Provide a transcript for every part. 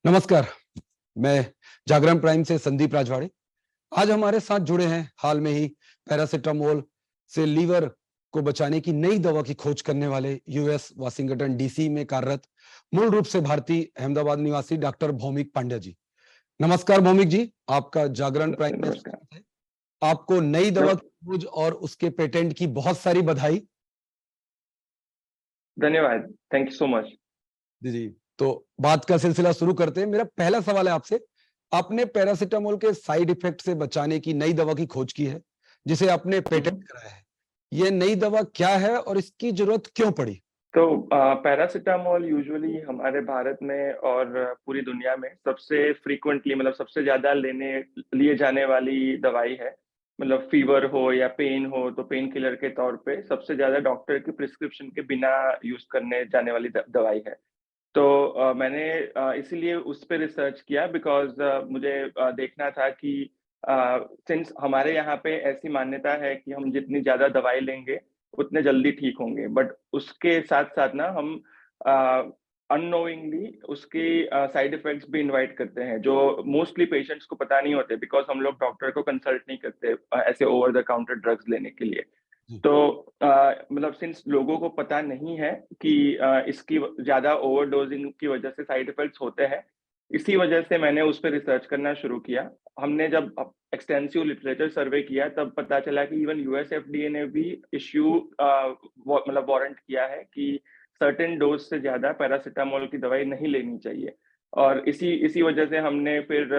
नमस्कार। मैं जागरण प्राइम से संदीप राजवाड़े। आज हमारे साथ जुड़े हैं हाल में ही पैरासिटामोल से लीवर को बचाने की नई दवा की खोज करने वाले यूएस वाशिंगटन डीसी में कार्यरत मूल रूप से भारतीय अहमदाबाद निवासी डॉक्टर भौमिक पांड्या जी। नमस्कार भौमिक जी, आपका जागरण प्राइम में नमस्कार। स्वागत है। आपको नई दवा नम- की खोज और उसके पेटेंट की बहुत सारी बधाई। धन्यवाद। Thank you so much. जी, तो बात का सिलसिला शुरू करते हैं। मेरा पहला सवाल है आपसे, आपने पैरासिटामोल के साइड इफेक्ट से बचाने की नई दवा की खोज की है, जिसे आपने पेटेंट कराया है। ये नई दवा क्या है और इसकी जरूरत क्यों पड़ी? तो पैरासिटामोल यूजुअली हमारे भारत में और पूरी दुनिया में सबसे फ्रीक्वेंटली मतलब सबसे ज्यादा लिए जाने वाली दवाई है। मतलब फीवर हो या पेन हो तो पेन किलर के तौर पे सबसे ज्यादा डॉक्टर की प्रिस्क्रिप्शन के बिना यूज करने जाने वाली दवाई है। तो मैंने इसीलिए उस पे रिसर्च किया बिकॉज़ मुझे देखना था कि सिंस हमारे यहाँ पे ऐसी मान्यता है कि हम जितनी ज़्यादा दवाई लेंगे, उतने जल्दी ठीक होंगे। बट उसके साथ-साथ ना हम अ, अननोइंगली उसके साइड इफ़ेक्ट्स भी इनवाइट करते हैं, जो मोस्टली पेशेंट्स को पता नहीं होते बिकॉज़ हम लोग डॉक्टर को कंसल्ट नहीं करते ऐसे ओवर द काउंटर ड्रग्स लेने के लिए। जी, तो मतलब सिंस लोगों को पता नहीं है कि इसकी ज़्यादा ओवरडोज़िंग की वज़ह से साइड इफ़ेक्ट्स होते हैं, इसी वज़ह से मैंने उस पे रिसर्च करना शुरू किया। हमने जब एक्सटेंसिव लिटरेचर सर्वे किया तब पता चला कि इवन यूएस एफडीए ने भी इश्यू मतलब वारंट किया है कि सर्टेन डोज़ से ज़्यादा पैरासिटामोल की दवाई नहीं लेनी चाहिए। और इसी इसी वज़ह से हमने फिर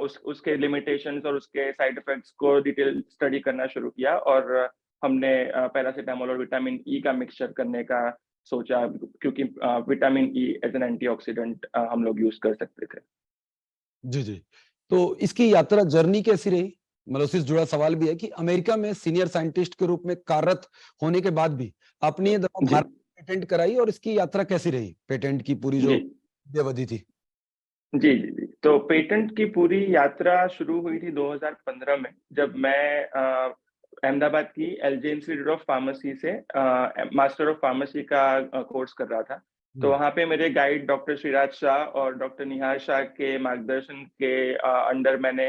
उसके लिमिटेशंस और उसके साइड इफ़ेक्ट्स को डिटेल स्टडी करना शुरू किया और हमने पैरासिटामोल और विटामिन ई का मिक्सचर करने का सोचा क्योंकि vitamin E as an antioxidant हम लोग यूज़ कर सकते थे। जी, जी। तो इसकी यात्रा जर्नी कैसी रही? मतलब उससे जुड़ा सवाल भी है कि अमेरिका में सीनियर साइंटिस्ट के रूप में कार्यरत होने के बाद भी आपने ये दवा जी, भारत में पेटेंट कराई और इसकी यात्रा कैसी रही? पेटेंट की पूरी जी। जो अवधि थी। जी, जी, जी। तो पेटेंट की पूरी यात्रा शुरू हुई थी 2015 में जब मैं अहमदाबाद की एलजे इंस्टीट्यूट ऑफ फार्मेसी से मास्टर ऑफ फार्मेसी का कोर्स कर रहा था। तो हुँ, वहाँ पे मेरे गाइड डॉक्टर श्रीराज शाह और डॉक्टर निहार शाह के मार्गदर्शन के अंडर मैंने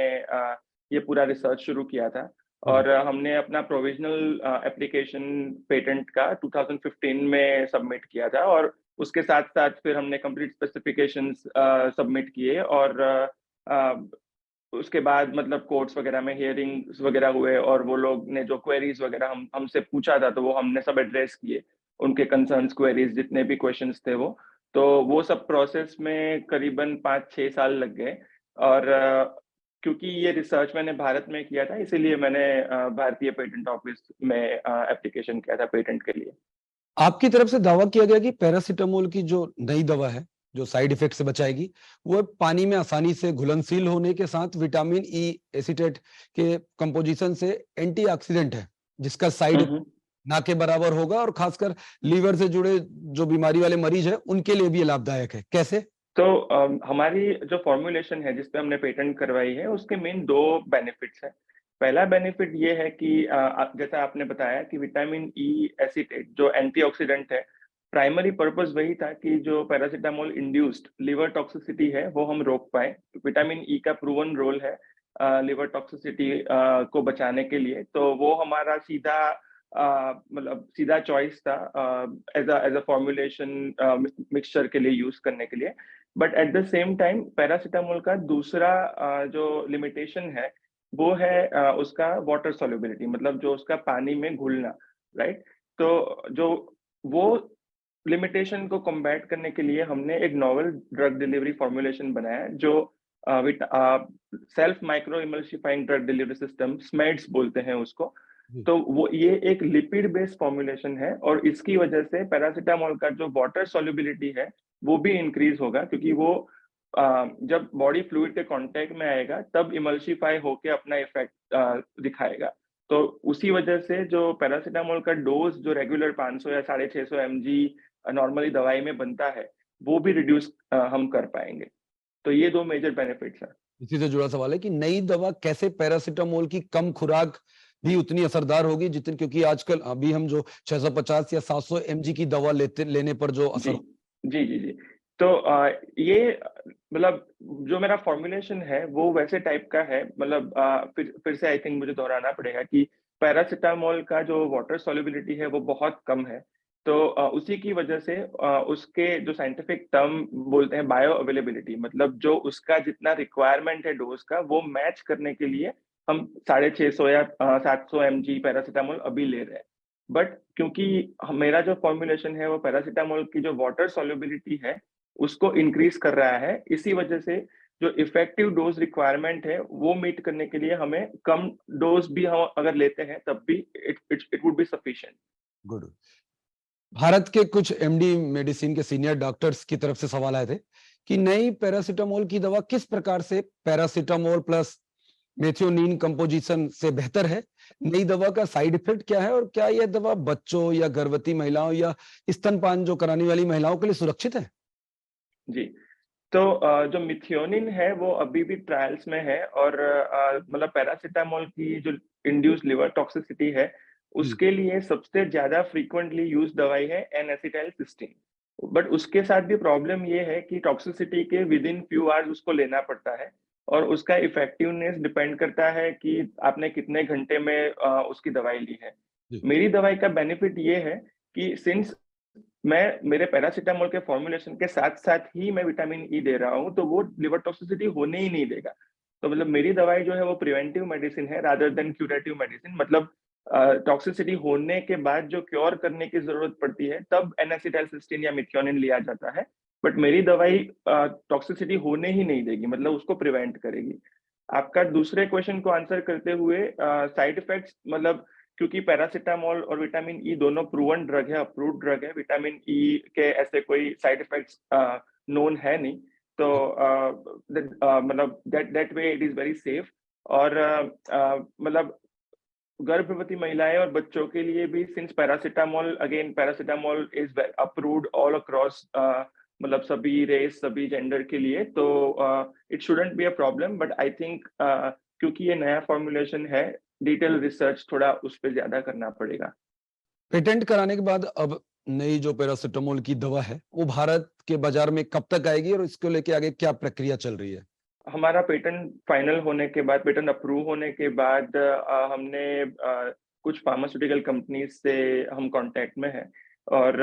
ये पूरा रिसर्च शुरू किया था हुँ। और हमने अपना प्रोविज़नल एप्लीकेशन पेटेंट का 2015 में सबमिट किया था और उसके साथ-साथ फिर हमने कंप्लीट स्पेसिफिकेशंस सबमिट किए और अ, उसके बाद मतलब कोर्ट्स वगैरह में हियरिंग्स वगैरह हुए और वो लोग ने जो क्वेरीज़ वगैरह हम हमसे पूछा था, तो वो हमने सब एड्रेस किए। उनके कंसर्न्स, क्वेरीज़ जितने भी क्वेश्चन्स थे वो। तो वो सब प्रोसेस में करीबन 5-6 साल लग गए और क्योंकि ये रिसर्च मैंने भारत में किया था, इसीलिए मैंने भारतीय पेटेंट ऑफिस में एप्लीकेशन किया था पेटेंट के लिए। आपकी तरफ से दावा किया गया कि पैरासिटामोल की जो नई दवा है, जो साइड इफेक्ट से बचाएगी, वो पानी में आसानी से घुलनशील होने के साथ विटामिन ई एसीटेट के कंपोजिशन से एंटीऑक्सीडेंट है, जिसका साइड हुँ, इफेक्ट हुँ। ना के बराबर होगा और खासकर लीवर से जुड़े जो बीमारी वाले मरीज हैं, उनके लिए भी ये लाभदायक है। कैसे? तो हमारी जो फ़ॉर्मूलेशन है, जिस पे हमने पेटेंट करवाई है, उसके मेन 2 बेनिफिट्स हैं। पहला बेनिफिट ये है कि जैसा आपने बताया कि विटामिन ई एसीटेट जो एंटीऑक्सीडेंट है, प्राइमरी पर्पज़ वही था कि जो पैरासिटामोल इंड्यूस्ड लिवर टॉक्सिसिटी है, वो हम रोक पाएँ। विटामिन ई का प्रूवन रोल है लिवर टॉक्सिसिटी को बचाने के लिए, तो वो हमारा सीधा मतलब सीधा चॉइस था एज़ अ फ़ॉर्मूलेशन मिक्सचर के लिए यूज़ करने के लिए। But at the same time paracetamol का दूसरा जो लिमिटेशन है, वो है उसका वाटर सॉल्युबिलिटी मतलब जो उसका पानी में घुलना, राइट? तो जो वो लिमिटेशन को कॉम्बैट करने के लिए हमने एक नॉवेल ड्रग डिलीवरी फॉर्मूलेशन बनाया है जो self micro emulsifying drug delivery system SMEDDS बोलते हैं उसको। जी। तो वो ये एक लिपिड बेस्ड फॉर्मूलेशन है और इसकी वजह से पैरासिटामोल का जो वाटर सॉल्युबिलिटी है, वो भी इंक्रीज़ होगा क्योंकि वो जब बॉडी फ्लूइड के कॉन्टैक्ट में आएगा तब इमल्सिफाई होके अपना इफ़ेक्ट दिखाएगा। तो उसी वजह से जो पैरासिटामोल का डोज़ जो रेगुलर 500 या 650 एमजी नॉर्मली दवाई में बनता है, वो भी रिड्यूस हम कर पाएँगे। तो ये 2 मेजर बेनिफिट्स हैं। इसी से जुड़ा सवाल है कि नई दवा कैसे पैरासिटामोल की कम खुराक भी उतनी असरदार होगी जितनी, क्योंकि आजकल अभी हम जो 650 या 700 एमजी की दवा लेने पर जो जी। असर। जी, जी, जी। तो ये मतलब जो मेरा फॉर्मुलेशन है वो वैसे टाइप का है, मतलब फिर से आई थिंक मुझे दोहराना पड़ेगा कि पैरासिटामोल का जो वाटर सॉल्युबिलिटी है वो बहुत कम है। तो उसी की वजह से उसके जो साइंटिफिक टर्म बोलते हैं बायो अवेलेबिलिटी, मतलब जो उसका जितना रिक्वायरमेंट है डोज का वो मैच करने के लिए हम 650 या 700 mg पैरासिटामोल अभी ले रहे हैं। बट क्योंकि मेरा जो फॉर्मुलेशन है वो पैरासिटामोल की जो वाटर सॉल्युबिलिटी है उसको इंक्रीज कर रहा है, इसी वजह से जो इफेक्टिव डोज रिक्वायरमेंट है वो मीट करने के लिए हमें कम डोज भी हम अगर लेते हैं तब भी it would be sufficient. Good. Bharat के कुछ एमडी मेडिसिन के सीनियर डॉक्टर्स की तरफ से सवाल आए थे कि नई पैरासिटामोल की दवा किस प्रकार से पैरासिटामोल प्लस मेथियोनीन कंपोजिशन से बेहतर है, नई दवा का साइड इफेक्ट क्या है और क्या यह दवा बच्चों या गर्भवती महिलाओं या स्तनपान जो कराने वाली महिलाओं के लिए सुरक्षित है? जी, तो जो मिथियोनिन है वो अभी भी ट्रायल्स में है, और मतलब पैरासिटामोल की जो इंड्यूस्ड लिवर टॉक्सिसिटी है जी। उसके लिए सबसे ज्यादा फ्रीक्वेंटली यूज दवाई है N-एसिटाइलसिस्टीन। बट उसके साथ भी प्रॉब्लम ये है कि टॉक्सिसिटी के विद इन फ्यू आवर्स उसको लेना पड़ता है, और उसका इफेक्टिवनेस डिपेंड करता है कि आपने कितने घंटे में उसकी दवाई ली है। जी। मेरी दवाई का बेनिफिट ये है कि सिंस मैं मेरे पैरासिटामोल के फॉर्मुलेशन के साथ-साथ ही मैं विटामिन ई दे रहा हूँ, तो वो लिवर टॉक्सिसिटी होने ही नहीं देगा। तो मतलब मेरी दवाई जो है वो प्रिवेंटिव मेडिसिन है रादर देन क्यूरेटिव मेडिसिन। मतलब टॉक्सिसिटी होने के बाद जो क्योर करने की ज़रूरत पड़ती है, तब N-एसिटाइलसिस्टीन या मिथियोनिन लिया जाता है। बट मेरी दवाई टॉक्सिसिटी होने ही नहीं देगी, मतलब उसको प्रिवेंट करेगी। आपका दूसरे क्वेश्चन को आंसर करते हुए साइड इफेक्ट्स, मतलब क्योंकि पैरासिटामोल और विटामिन ई दोनों प्रूवन ड्रग है, अप्रूव्ड ड्रग है, विटामिन ई के ऐसे कोई साइड इफेक्ट्स नोन है नहीं। तो मतलब that way it is very safe. और मतलब गर्भवती महिलाएं और बच्चों के लिए भी, since paracetamol is approved all across, मतलब सभी रेस सभी जेंडर के लिए, तो it shouldn't be a problem. But I think क्योंकि ये नया फॉर्मुलेशन है, डिटेल रिसर्च थोड़ा उस पर ज्यादा करना पड़ेगा। पेटेंट कराने के बाद अब नई जो पैरासिटामोल की दवा है वो भारत के बाजार में कब तक आएगी और इसको लेके आगे क्या प्रक्रिया चल रही है? हमारा पेटेंट फाइनल होने के बाद, पेटेंट अप्रूव होने के बाद हमने कुछ फार्मास्यूटिकल कंपनीज से हम कांटेक्ट में हैं, और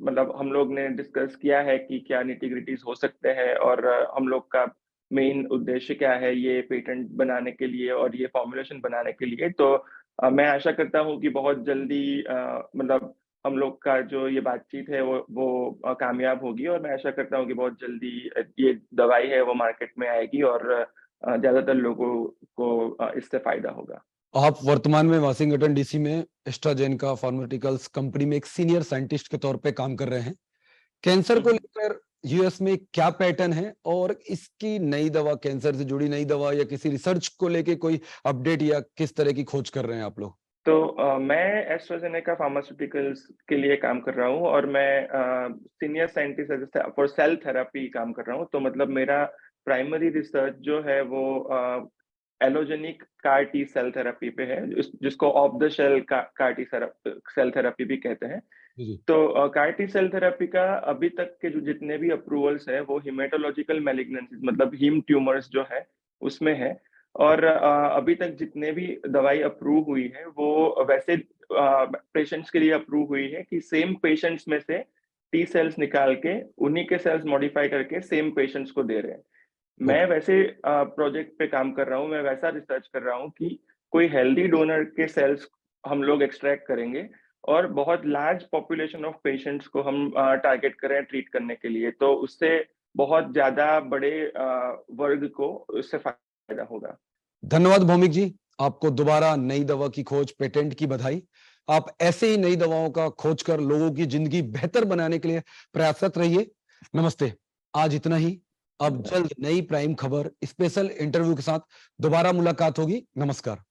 मतलब हम लोग ने डिस्कस किया है कि क्या निटी-ग्रिटीज हो सकते हैं, और हम लोग का मेन उद्देश्य क्या है ये पेटेंट बनाने के लिए और ये फॉर्मुलेशन बनाने के लिए। तो मैं आशा करता हूँ कि बहुत जल्दी मतलब हम लोग का जो ये बातचीत है वो कामयाब होगी, और मैं आशा करता हूँ कि बहुत जल्दी ये दवाई है वो मार्केट में आएगी, और ज़्यादातर लोगों को इससे फ़ायदा होगा। आप वर्तमान में वाशिंगटन डीसी में एस्ट्राजेनेका फार्मास्यूटिकल्स कंपनी में एक सीनियर साइंटिस्ट के तौर पे काम कर रहे हैं। कैंसर हुँ, को हुँ। लेकर यूएस में क्या पैटर्न है और इसकी नई दवा, कैंसर से जुड़ी नई दवा या किसी रिसर्च को लेके कोई अपडेट या किस तरह की खोज कर रहे हैं आप लोग? तो मैं एस्ट्राज़ेनेका फार्मास्यूटिकल्स के लिए काम कर रहा हूँ, और मैं senior scientist for sale therapy काम कर रहा हूँ। तो मतलब मेरा प्राइमरी रिसर्च जो है वो allogeneic CAR T cell therapy पे है, जिसको off the shelf CAR T cell therapy भी कहते हैं। जी, जी। तो कार टी सेल थेरेपी का अभी तक के जो जितने भी अप्रूवल्स हैं वो हेमेटोलॉजिकल मैलिग्नेंसीज, मतलब हीम ट्यूमर्स जो है उसमें है। और अभी तक जितने भी दवाई अप्रूव हुई है वो वैसे पेशेंट्स के लिए अप्रूव हुई है कि सेम पेशेंट्स में से टी सेल्स निकाल के उन्हीं के सेल्स मॉडिफाई करके सेम पेशेंट्स को दे रहे हैं। गुड। मैं वैसे प्रोजेक्ट पे काम कर रहा हूँ, मैं वैसा रिसर्च कर रहा हूँ कि कोई हेल्दी डोनर के सेल्स हम लोग एक्सट्रैक्ट करेंगे, और बहुत लार्ज पॉपुलेशन ऑफ पेशेंट्स को हम टारगेट करें ट्रीट करने के लिए, तो उससे बहुत ज़्यादा बड़े वर्ग को उससे फ़ायदा होगा। धन्यवाद भौमिक जी। आपको दोबारा नई दवा की खोज, पेटेंट की बधाई। आप ऐसे ही नई दवाओं का खोज कर लोगों की जिंदगी बेहतर बनाने के लिए प्रयासरत रहिए। नमस्ते। आज इतना ही। अब धन्यवाद। जल्द नई प्राइम खबर स्पेशल इंटरव्यू के साथ दोबारा मुलाकात होगी। नमस्कार।